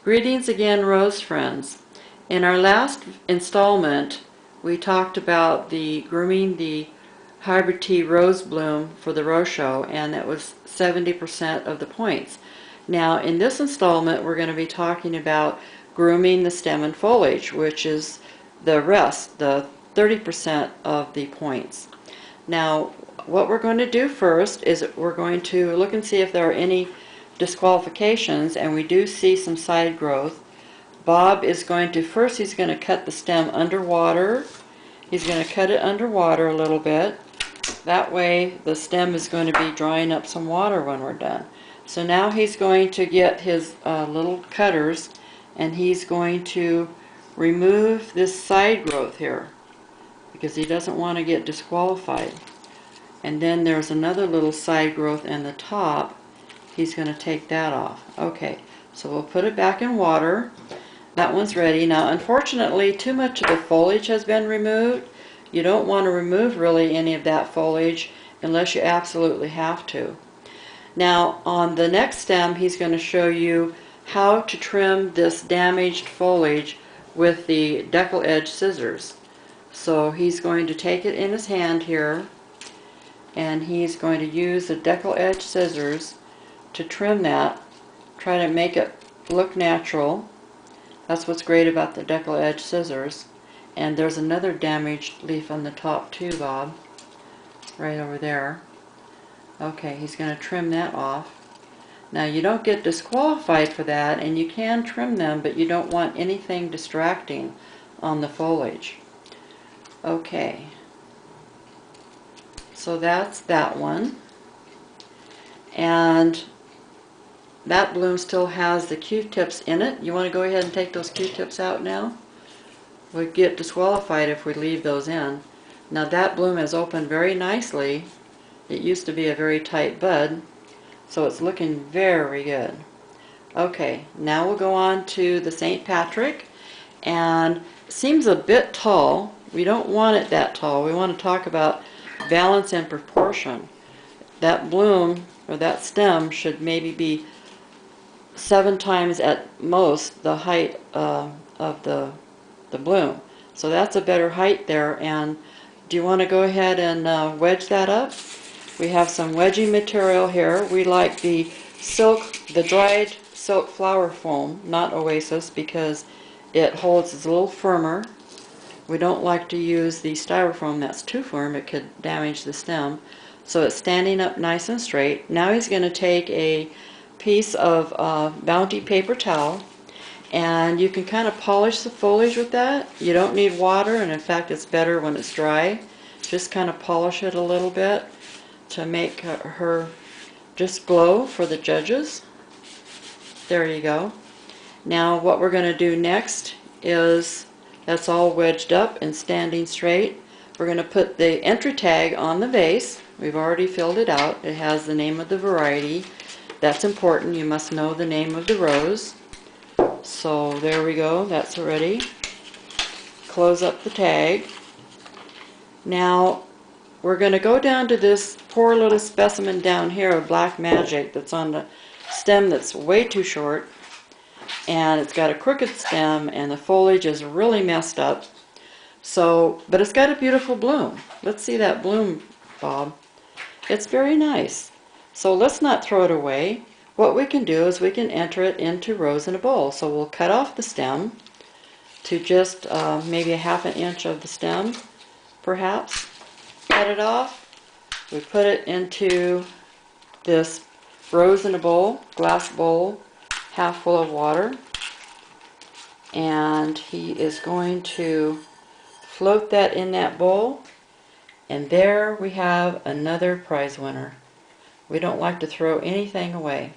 Greetings again, rose friends. In our last installment, we talked about the grooming the hybrid tea rose bloom for the rose show, and that was 70% of the points. Now, in this installment, we're going to be talking about grooming the stem and foliage, which is the rest, the 30% of the points. Now, what we're going to do first is we're going to look and see if there are any disqualifications, and we do see some side growth. Bob is going to, first he's going to cut the stem underwater. He's going to cut it underwater a little bit. That way the stem is going to be drawing up some water when we're done. So now he's going to get his little cutters, and he's going to remove this side growth here because he doesn't want to get disqualified. And then there's another little side growth in the top. He's going to take that off. Okay, so we'll put it back in water. That one's ready. Now, unfortunately, too much of the foliage has been removed. You don't want to remove really any of that foliage unless you absolutely have to. Now, on the next stem, he's going to show you how to trim this damaged foliage with the deckle edge scissors. So he's going to take it in his hand here, and he's going to use the deckle edge scissors to trim that, try to make it look natural. That's what's great about the deckle edge scissors. And there's another damaged leaf on the top too, Bob, right over there. Okay, he's going to trim that off. Now, you don't get disqualified for that, and you can trim them, but you don't want anything distracting on the foliage. Okay, so that's that one. And that bloom still has the Q-tips in it. You want to go ahead and take those Q-tips out now? We'll get disqualified if we leave those in. Now that bloom has opened very nicely. It used to be a very tight bud, so it's looking very good. Okay, now we'll go on to the St. Patrick, and it seems a bit tall. We don't want it that tall. We want to talk about balance and proportion. That bloom, or that stem, should maybe be 7 times at most the height of the bloom. So that's a better height there. And do you want to go ahead and wedge that up? We have some wedging material here. We like the silk, the dried silk flower foam, not Oasis, because it holds a little firmer. We don't like to use the styrofoam that's too firm. It could damage the stem. So it's standing up nice and straight. Now he's going to take a piece of Bounty paper towel, and you can kind of polish the foliage with that. You don't need water, and in fact it's better when it's dry. Just kind of polish it a little bit to make her just glow for the judges. There you go. Now what we're going to do next is, that's all wedged up and standing straight, we're going to put the entry tag on the vase. We've already filled it out. It has the name of the variety. That's important. You must know the name of the rose. So there we go. That's ready. Close up the tag. Now we're going to go down to this poor little specimen down here of Black Magic that's on the stem that's way too short. And it's got a crooked stem, and the foliage is really messed up. So, but it's got a beautiful bloom. Let's see that bloom, Bob. It's very nice. So let's not throw it away. What we can do is we can enter it into rose in a bowl. So we'll cut off the stem to just maybe 1/2 inch of the stem, perhaps. Cut it off. We put it into this rose in a bowl, glass bowl, half full of water. And he is going to float that in that bowl. And there we have another prize winner. We don't like to throw anything away.